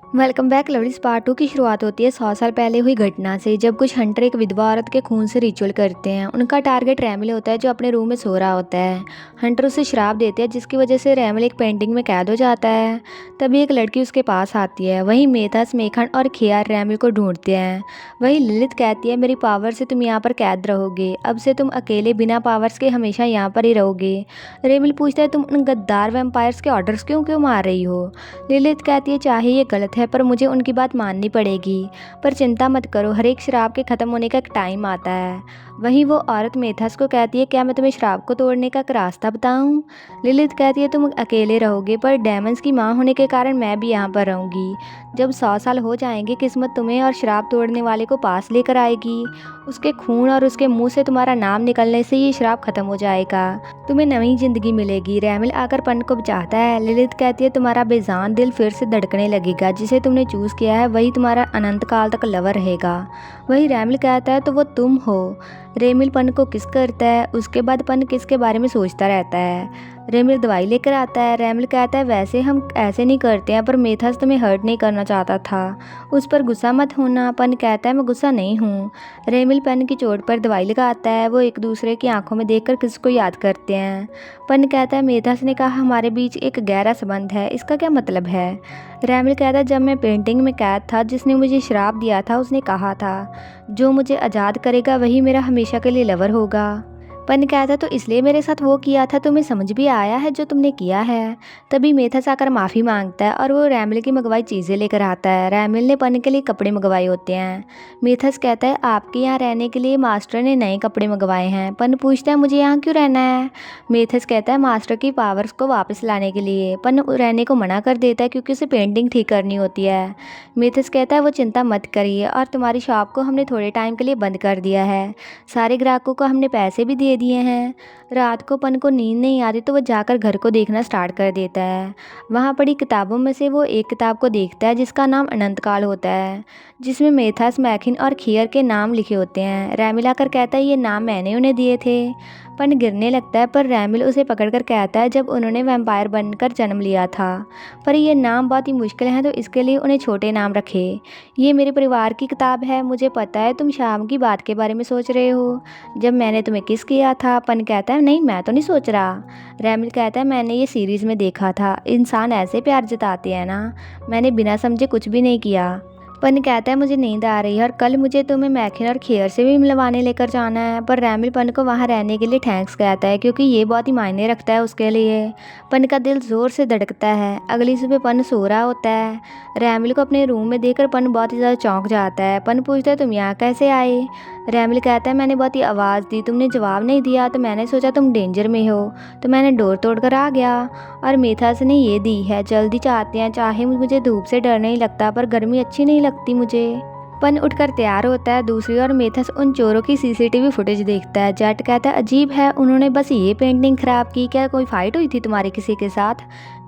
Welcome back lovelies part 2 की शुरुआत होती है 100 साल पहले हुई घटना से, जब कुछ हंटर एक विधवा औरत के खून से रिचुअल करते हैं। उनका टारगेट रैमिल होता है, जो अपने रूम में सो रहा होता है। हंटर उसे श्राप देते हैं, जिसकी वजह से रैमिल एक पेंटिंग में कैद हो जाता है। तभी एक लड़की उसके पास आती है। वहीं मेथस, मेखन और खियार रैमिल को ढूंढते हैं। वहीं लिलित कहती है, मेरी पावर से तुम यहाँ पर कैद रहोगे। अब से तुम अकेले बिना पावर्स के हमेशा यहाँ पर ही रहोगे। रेमिल पूछता है, तुम उन गद्दार वैम्पायर्स के ऑर्डर्स क्यों क्यों मार रही हो। लिलित कहती है, चाहे ये गलत है पर मुझे उनकी बात माननी पड़ेगी। पर चिंता मत करो, हर एक शराब के ख़त्म होने का एक टाइम आता है। वहीं वो औरत मेथस को कहती है, क्या मैं तुम्हें शराब को तोड़ने का एक रास्ता बताऊं। लिलित कहती है, तुम अकेले रहोगे, पर डेमंस की माँ होने के कारण मैं भी यहाँ पर रहूँगी। जब 100 साल हो जाएंगे, किस्मत तुम्हें और शराब तोड़ने वाले को पास लेकर आएगी। उसके खून और उसके मुंह से तुम्हारा नाम निकलने से ये शराब खत्म हो जाएगा। तुम्हें नई जिंदगी मिलेगी। रैमिल आकर पन को बचाता है। लिलित कहती है, तुम्हारा बेजान दिल फिर से धड़कने लगेगा। जिसे तुमने चूज़ किया है वही तुम्हारा अनंत काल तक लवर रहेगा। वही रैमिल कहता है, तो वो तुम हो। रेमिल पन को किस करता है। उसके बाद पन किस के बारे में सोचता रहता है। रेमिल दवाई लेकर आता है। रैमिल कहता है, वैसे हम ऐसे नहीं करते हैं, पर मेथस तुम्हें हर्ट नहीं करना चाहता था। उस पर गुस्सा मत होना। पन कहता है, मैं गुस्सा नहीं हूँ। रेमिल पन की चोट पर दवाई लगाता है। वो एक दूसरे की आंखों में देखकर किसको याद करते हैं। पन कहता है, मेथस ने कहा हमारे बीच एक गहरा संबंध है, इसका क्या मतलब है। रैमिल कहता है, जब मैं पेंटिंग में कैद था, जिसने मुझे श्राप दिया था उसने कहा था, जो मुझे आज़ाद करेगा वही मेरा हमेशा के लिए लवर होगा। पन कहता, तो इसलिए मेरे साथ वो किया था। तुम्हें समझ भी आया है जो तुमने किया है। तभी मेथस आकर माफ़ी मांगता है और वो रैमिल की मंगवाई चीज़ें लेकर आता है। रैमिल ने पन के लिए कपड़े मंगवाए होते हैं। मेथस कहता है, आपके यहाँ रहने के लिए मास्टर ने नए कपड़े मंगवाए हैं। पन पूछता है, मुझे यहाँ क्यों रहना है। मेथस कहता है, मास्टर की पावर्स को वापस लाने के लिए। पन रहने को मना कर देता है, क्योंकि उसे पेंटिंग ठीक करनी होती है। मेथस कहता है, वो चिंता मत करिए, और तुम्हारी शॉप को हमने थोड़े टाइम के लिए बंद कर दिया है। सारे ग्राहकों को हमने पैसे भी दिए दिए हैं। रात को पन को नींद नहीं आती, तो वो जाकर घर को देखना स्टार्ट कर देता है। वहाँ पड़ी किताबों में से वो एक किताब को देखता है, जिसका नाम अनंत काल होता है, जिसमें मेथस, मैखिन और खियर के नाम लिखे होते हैं। रैमिल आकर कहता है, ये नाम मैंने उन्हें दिए थे। पन गिरने लगता है, पर रैमिल उसे पकड़कर कहता है, जब उन्होंने वैम्पायर बनकर जन्म लिया था। पर ये नाम बहुत ही मुश्किल हैं, तो इसके लिए उन्हें छोटे नाम रखे। ये मेरे परिवार की किताब है। मुझे पता है तुम शाम की बात के बारे में सोच रहे हो, जब मैंने तुम्हें किस किया था। पन कहता है, नहीं मैं तो नहीं सोच रहा। रैमिल कहता है, मैंने ये सीरीज़ में देखा था, इंसान ऐसे प्यार जताते हैं ना। मैंने बिना समझे कुछ भी नहीं किया। पन कहता है, मुझे नींद आ रही है और कल मुझे तुम्हें मैखिन और खियर से भी मिलवाने लेकर जाना है। पर रैमिल पन को वहाँ रहने के लिए थैंक्स कहता है, क्योंकि ये बहुत ही मायने रखता है उसके लिए। पन का दिल ज़ोर से धड़कता है। अगली सुबह पन सो रहा होता है। रैमिल को अपने रूम में देखकर पन बहुत ही ज़्यादा चौंक जाता है। पन पूछता है, तुम यहाँ कैसे आए। रैमिल कहता है, मैंने बहुत ही आवाज़ दी, तुमने जवाब नहीं दिया, तो मैंने सोचा तुम डेंजर में हो, तो मैंने डोर तोड़ कर आ गया। और मेथस ने ये दी है, जल्दी चाहते हैं। चाहे मुझे धूप से डर नहीं लगता, पर गर्मी अच्छी नहीं लगती मुझे। पन उठकर तैयार होता है। दूसरी ओर मेथस उन चोरों की सीसीटीवी फुटेज देखता है। जेट कहता है, अजीब है, उन्होंने बस ये पेंटिंग खराब की, क्या कोई फाइट हुई थी तुम्हारी किसी के साथ।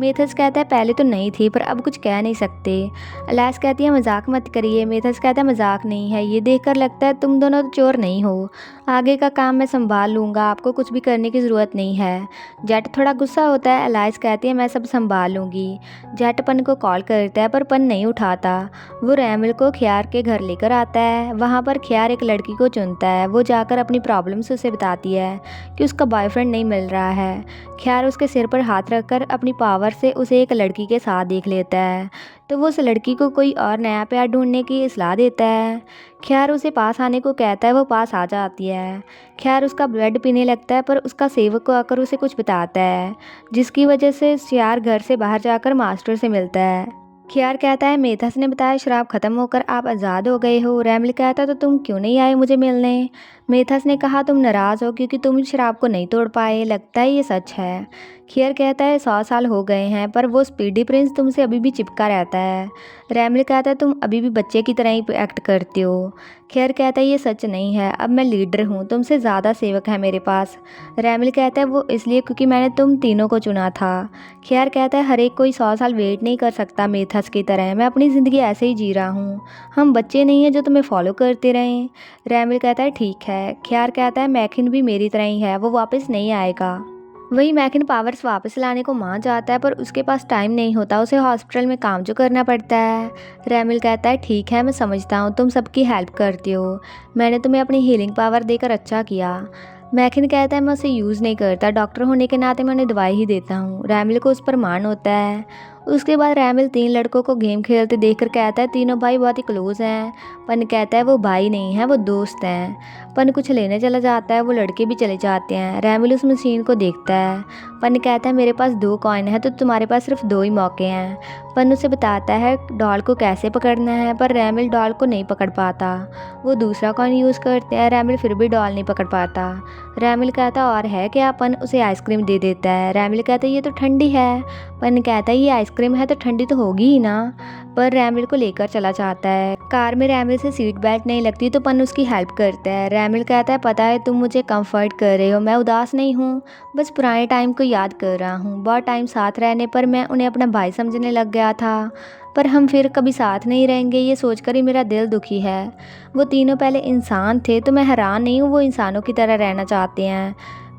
मेथस कहता है, पहले तो नहीं थी, पर अब कुछ कह नहीं सकते। अलाइस कहती है, मजाक मत करिए। मेथस कहता है, मजाक नहीं है, ये देखकर लगता है तुम दोनों तो चोर नहीं हो। आगे का काम मैं संभाल लूँगा, आपको कुछ भी करने की ज़रूरत नहीं है। जेट थोड़ा गुस्सा होता है। अलाइस कहती है, मैं सब संभाल लूँगी। जेट पन को कॉल करता है, पर पन नहीं उठाता। वो रैमिल को खियार के घर लेकर आता है। वहाँ पर खियार एक लड़की को चुनता है। वो जाकर अपनी प्रॉब्लम्स उसे बताती है कि उसका बॉयफ्रेंड नहीं मिल रहा है। खियार उसके सिर पर हाथ रखकर अपनी पावर से उसे एक लड़की के साथ देख लेता है, तो वो उस लड़की को कोई और नया प्यार ढूंढने की सलाह देता है। खैर उसे पास आने को कहता है। वो पास आ जाती है। खैर उसका ब्लड पीने लगता है, पर उसका सेवक को आकर उसे कुछ बताता है, जिसकी वजह से खियार घर से बाहर जाकर मास्टर से मिलता है। खियार कहता है, मेथस ने बताया शराब खत्म होकर आप आज़ाद हो गए हो। रैमिल कहता है, तो तुम क्यों नहीं आए मुझे मिलने। मेथस ने कहा, तुम नाराज़ हो क्योंकि तुम शराब को नहीं तोड़ पाए। लगता है ये सच है। खियर कहता है, 100 साल हो गए हैं, पर वो स्पीडी प्रिंस तुमसे अभी भी चिपका रहता है। रैमिल कहता है, तुम अभी भी बच्चे की तरह ही एक्ट करते हो। खियर कहता है, ये सच नहीं है, अब मैं लीडर हूँ, तुमसे ज़्यादा सेवक है मेरे पास। रैमिल कहता है, वो इसलिए क्योंकि मैंने तुम तीनों को चुना था। खियर कहता है, हर एक कोई 100 साल वेट नहीं कर सकता मेथस की तरह। मैं अपनी ज़िंदगी ऐसे ही जी रहा हूँ। हम बच्चे नहीं हैं जो तुम्हें फॉलो करते रहें। रैमिल कहता है, ठीक है। खियार कहता है, मैखिन भी मेरी तरह ही है, वो वापस नहीं आएगा। वही मैकिन पावर्स वापस लाने को मान जाता है पर उसके पास टाइम नहीं होता, उसे हॉस्पिटल में काम जो करना पड़ता है। रैमिल कहता है ठीक है मैं समझता हूँ तुम सबकी हेल्प करती हो, मैंने तुम्हें अपनी हीलिंग पावर देकर अच्छा किया। मैकिन कहता है मैं उसे यूज़ नहीं करता, डॉक्टर होने के नाते मैं उन्हें दवाई ही देता हूँ। रैमिल को उस पर मान होता है। उसके बाद रैमिल 3 लड़कों को गेम खेलते देखकर कहता है तीनों भाई बहुत ही क्लोज हैं। पन कहता है वो भाई नहीं है वो दोस्त हैं। पन कुछ लेने चला जाता है, वो लड़के भी चले जाते हैं। रैमिल उस मशीन को देखता है। पन कहता है मेरे पास 2 कॉइन है तो तुम्हारे पास सिर्फ 2 ही मौके हैं। पन उसे बताता है डॉल को कैसे पकड़ना है पर रैमिल डॉल को नहीं पकड़ पाता। वो दूसरा कॉइन यूज़ करते हैं, रैमिल फिर भी डॉल नहीं पकड़ पाता। रैमिल कहता और है क्या, पन उसे आइसक्रीम दे देता है। रैमिल कहता है ये तो ठंडी है। पन कहता है ये आइसक्रीम है तो ठंडी तो होगी ही ना। पर रैमिल को लेकर चला जाता है। कार में रैमिल से सीट बेल्ट नहीं लगती तो पन उसकी हेल्प करता है। रैमिल कहता है पता है तुम मुझे कंफर्ट कर रहे हो, मैं उदास नहीं हूँ, बस पुराने टाइम को याद कर रहा हूँ। बहुत टाइम साथ रहने पर मैं उन्हें अपना भाई समझने लग गया था, पर हम फिर कभी साथ नहीं रहेंगे ये सोचकर ही मेरा दिल दुखी है। वो तीनों पहले इंसान थे तो मैं हैरान नहीं हूँ वो इंसानों की तरह रहना चाहते हैं,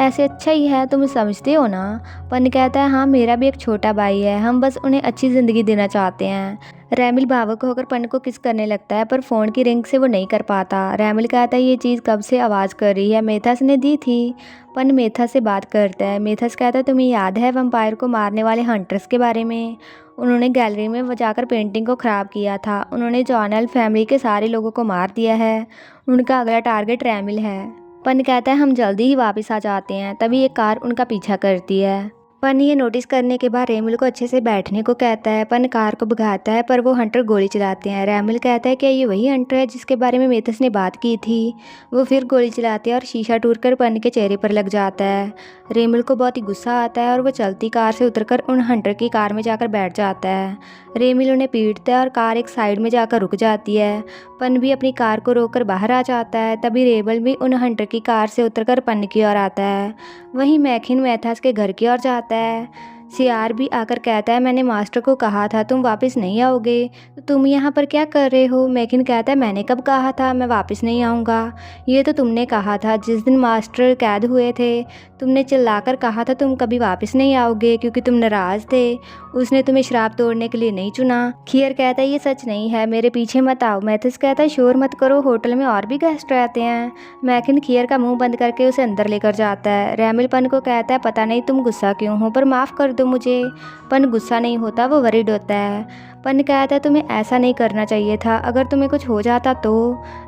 ऐसे अच्छा ही है, तुम समझते हो ना। पन कहता है हाँ मेरा भी एक छोटा भाई है, हम बस उन्हें अच्छी ज़िंदगी देना चाहते हैं। रैमिल भावुक होकर पन को किस करने लगता है पर फ़ोन की रिंग से वो नहीं कर पाता। रैमिल कहता है ये चीज़ कब से आवाज़ कर रही है, मेथस ने दी थी। पन मेथस से बात करता है। मेथस कहता है तुम्हें याद है वम्पायर को मारने वाले हंटर्स के बारे में, उन्होंने गैलरी में जाकर पेंटिंग को ख़राब किया था, उन्होंने जॉनल फैमिली के सारे लोगों को मार दिया है, उनका अगला टारगेट रैमिल है। पन कहता है हम जल्दी ही वापस आ जाते हैं। तभी एक कार उनका पीछा करती है। पन ये नोटिस करने के बाद रैमिल को अच्छे से बैठने को कहता है। पन कार को भगाता है पर वो हंटर गोली चलाते हैं। रैमिल कहता है क्या ये वही हंटर है जिसके बारे में मेथस ने बात की थी। वो फिर गोली चलाते हैं और शीशा टूटकर पन के चेहरे पर लग जाता है। रैमिल को बहुत ही गुस्सा आता है और वो चलती कार से उतरकर उन हंटर की कार में जाकर बैठ जाता है। रैमिल उन्हें पीटता है और कार एक साइड में जाकर रुक जाती है। पन भी अपनी कार को रोककर बाहर आ जाता है। तभी रैमिल भी उन हंटर की कार से उतरकर पन की ओर आता है। वहीं मैकिन मेथस के घर की ओर जाता है। सियार भी आकर कहता है मैंने मास्टर को कहा था तुम वापस नहीं आओगे, तो तुम यहाँ पर क्या कर रहे हो। मैकिन कहता है मैंने कब कहा था मैं वापस नहीं आऊँगा, ये तो तुमने कहा था जिस दिन मास्टर कैद हुए थे, तुमने चिल्लाकर कहा था तुम कभी वापस नहीं आओगे क्योंकि तुम नाराज़ थे, उसने तुम्हें शराब तोड़ने के लिए नहीं चुना। खियर कहता है ये सच नहीं है, मेरे पीछे मत आओ। मेथस कहता है शोर मत करो, होटल में और भी गेस्ट रहते हैं। मैकिन खियर का मुंह बंद करके उसे अंदर लेकर जाता है। रैमिल पन को कहता है पता नहीं तुम गुस्सा क्यों हो पर माफ़ कर दो मुझे। पन गुस्सा नहीं होता, वो वरीड होता है। पन कहता है तुम्हें ऐसा नहीं करना चाहिए था, अगर तुम्हें कुछ हो जाता तो।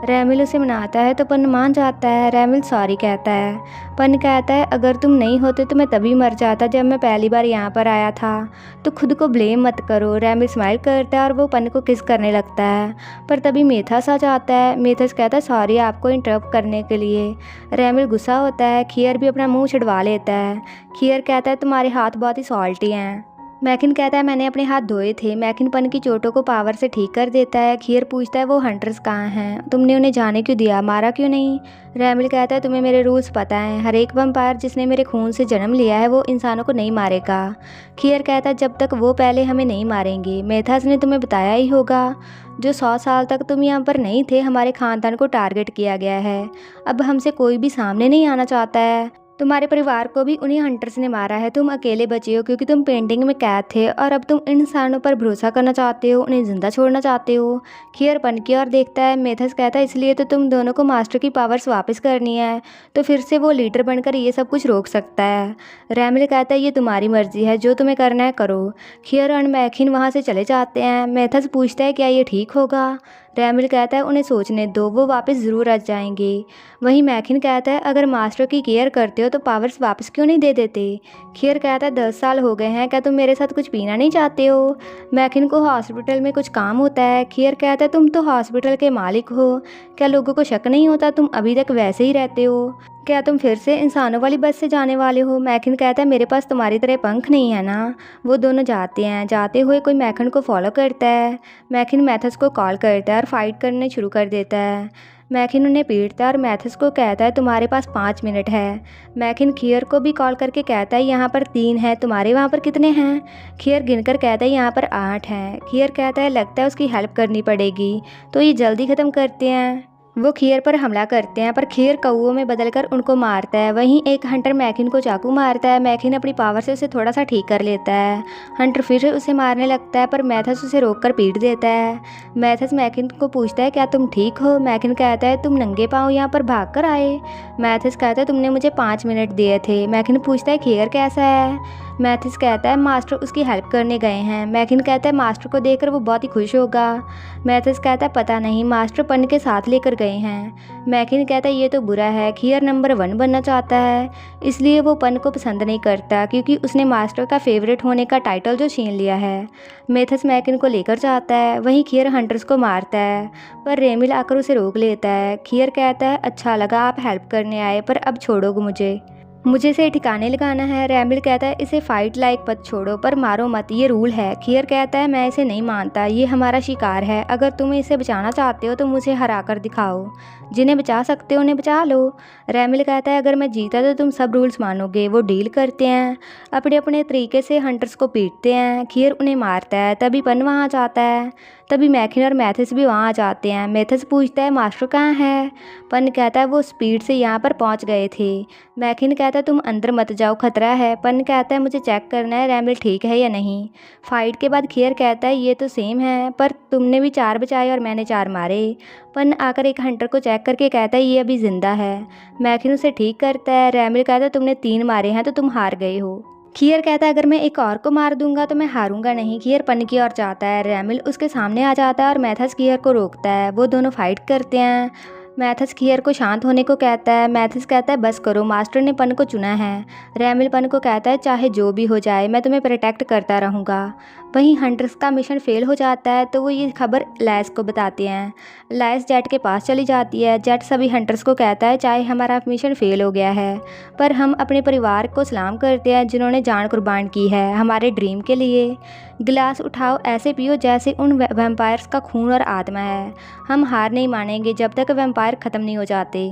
रैमिल उसे मनाता है तो पन मान जाता है। रैमिल सॉरी कहता है। पन कहता है अगर तुम नहीं होते तो मैं तभी मर जाता जब मैं पहली बार यहाँ पर आया था, तो खुद को ब्लेम मत करो। रैमिल स्माइल करता है और वो पन को किस करने लगता है, पर तभी मेथस आ जाता है। मेथस कहता है सॉरी आपको इंटरप्ट करने के लिए। रैमिल गुस्सा होता है। खियर भी अपना मुंह छुड़वा लेता है। खियर कहता है तुम्हारे हाथ बहुत ही सॉल्टी हैं। मैकिन कहता है मैंने अपने हाथ धोए थे। मैकिन पन की चोटों को पावर से ठीक कर देता है। खियर पूछता है वो हंटर्स कहाँ हैं, तुमने उन्हें जाने क्यों दिया, मारा क्यों नहीं। रैमिल कहता है तुम्हें मेरे रूल्स पता हैं, हर एक वम्पायर जिसने मेरे खून से जन्म लिया है वो इंसानों को नहीं मारेगा। खियर कहता है जब तक वो पहले हमें नहीं मारेंगे। मेथस ने तुम्हें बताया ही होगा, जो 100 साल तक तुम यहाँ पर नहीं थे हमारे खानदान को टारगेट किया गया है, अब हमसे कोई भी सामने नहीं आना चाहता है। तुम्हारे परिवार को भी उन्हीं हंटर्स ने मारा है, तुम अकेले बचे हो क्योंकि तुम पेंटिंग में कैद थे और अब तुम इन इंसानों पर भरोसा करना चाहते हो, उन्हें जिंदा छोड़ना चाहते हो। खियर पन की ओर देखता है। मेथस कहता है इसलिए तो तुम दोनों को मास्टर की पावर्स वापस करनी है, तो फिर से वो लीडर बनकर ये सब कुछ रोक सकता है। रैमिल कहता है ये तुम्हारी मर्जी है, जो तुम्हें करना है करो। खियर और मैकिन वहाँ से चले जाते हैं। मेथस पूछता है क्या ये ठीक होगा। रैमिल कहता है उन्हें सोचने दो, वो वापस ज़रूर आ जाएंगे। वहीं मैकिन कहता है अगर मास्टर की केयर करते हो तो पावर्स वापस क्यों नहीं दे देते। खियर कहता है 10 साल हो गए हैं, क्या तुम मेरे साथ कुछ पीना नहीं चाहते हो। मैकिन को हॉस्पिटल में कुछ काम होता है। खियर कहता है तुम तो हॉस्पिटल के मालिक हो, क्या लोगों को शक नहीं होता तुम अभी तक वैसे ही रहते हो, क्या तुम फिर से इंसानों वाली बस से जाने वाले हो। मैकिन कहता है मेरे पास तुम्हारी तरह पंख नहीं है ना। वो दोनों जाते हैं। जाते हुए कोई मैकिन को फॉलो करता है। मैकिन मेथस को कॉल करता है और फाइट करने शुरू कर देता है। मैकिन उन्हें पीटता है और मेथस को कहता है तुम्हारे पास 5 मिनट है। मैकिन खियर को भी कॉल करके कहता है यहाँ पर 3 है, तुम्हारे वहाँ पर कितने हैं। खियर गिनकर कहता है यहाँ पर 8 हैं। खियर कहता है लगता है उसकी हेल्प करनी पड़ेगी, तो ये जल्दी ख़त्म करते हैं। वो खीर पर हमला करते हैं पर खीर कौओं में बदलकर उनको मारता है। वहीं एक हंटर मैकिन को चाकू मारता है। मैकिन अपनी पावर से उसे थोड़ा सा ठीक कर लेता है। हंटर फिर उसे मारने लगता है पर मैथस उसे रोककर पीट देता है। मैथस मैकिन को पूछता है क्या तुम ठीक हो। मैकिन कहता है तुम नंगे पाँव यहाँ पर भाग कर आए। मैथस कहता है तुमने मुझे 5 मिनट दिए थे। मैकिन पूछता है खीर कैसा है। मैथिस कहता है मास्टर उसकी हेल्प करने गए हैं। मैकिन कहता है मास्टर को देखकर वो बहुत ही खुश होगा। मैथिस कहता है पता नहीं, मास्टर पन के साथ लेकर गए हैं। मैकिन कहता है ये तो बुरा है, खीर नंबर 1 बनना चाहता है, इसलिए वो पन को पसंद नहीं करता क्योंकि उसने मास्टर का फेवरेट होने का टाइटल जो छीन लिया है। मैथिस मैकिन को लेकर जाता है। वहीं खीर हंटर्स को मारता है पर रेमिल आकर उसे रोक लेता है। खीर कहता है अच्छा लगा आप हेल्प करने आए पर अब छोड़ोगे मुझे इसे ठिकाने लगाना है। रेमिल कहता है इसे फाइट लाइक मत छोड़ो पर मारो मत, ये रूल है। खीर कहता है मैं इसे नहीं मानता, ये हमारा शिकार है, अगर तुम इसे बचाना चाहते हो तो मुझे हरा कर दिखाओ, जिन्हें बचा सकते हो उन्हें बचा लो। रेमिल कहता है अगर मैं जीता तो तुम सब रूल्स मानोगे। वो डील करते हैं, अपने अपने तरीके से हंटर्स को पीटते हैं। खीर उन्हें मारता है। तभी पन वहाँ जाता है। तभी मैकिन और मैथिस भी वहाँ आ जाते हैं। मैथिस पूछता है मास्टर कहाँ है। पन कहता है वो स्पीड से यहाँ पर पहुँच गए थे। मैकिन कहता है तुम अंदर मत जाओ, खतरा है। पन कहता है मुझे चेक करना है रेमिल ठीक है या नहीं। फाइट के बाद खीर कहता है ये तो सेम है पर तुमने भी 4 बचाए और मैंने 4 मारे। पन आकर एक हंटर को चेक करके कहता है ये अभी जिंदा है। मैकिन उसे ठीक करता है। रेमिल कहता है तुमने 3 मारे हैं तो तुम हार गए हो। खीर कहता है अगर मैं एक और को मार दूंगा तो मैं हारूंगा नहीं। खीर पन की ओर जाता है। रेमिल उसके सामने आ जाता है और मैथस खीर को रोकता है। वो दोनों फाइट करते हैं। मैथस खीर को शांत होने को कहता है। मैथस कहता है बस करो, मास्टर ने पन को चुना है। रेमिल पन को कहता है चाहे जो भी हो जाए मैं तुम्हें प्रोटेक्ट करता रहूँगा। वहीं हंटर्स का मिशन फेल हो जाता है तो वो ये खबर लैस को बताते हैं। लैस जेट के पास चली जाती है। जेट सभी हंटर्स को कहता है चाहे हमारा मिशन फेल हो गया है पर हम अपने परिवार को सलाम करते हैं जिन्होंने जान कुर्बान की है हमारे ड्रीम के लिए। गिलास उठाओ, ऐसे पियो जैसे उन वैम्पायर्स का खून और आत्मा है। हम हार नहीं मानेंगे जब तक वैम्पायर ख़त्म नहीं हो जाते।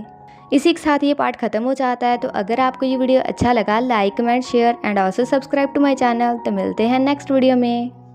इसी के साथ ये पार्ट ख़त्म हो जाता है। तो अगर आपको ये वीडियो अच्छा लगा like comment share and also subscribe to my channel. तो मिलते हैं नेक्स्ट वीडियो में।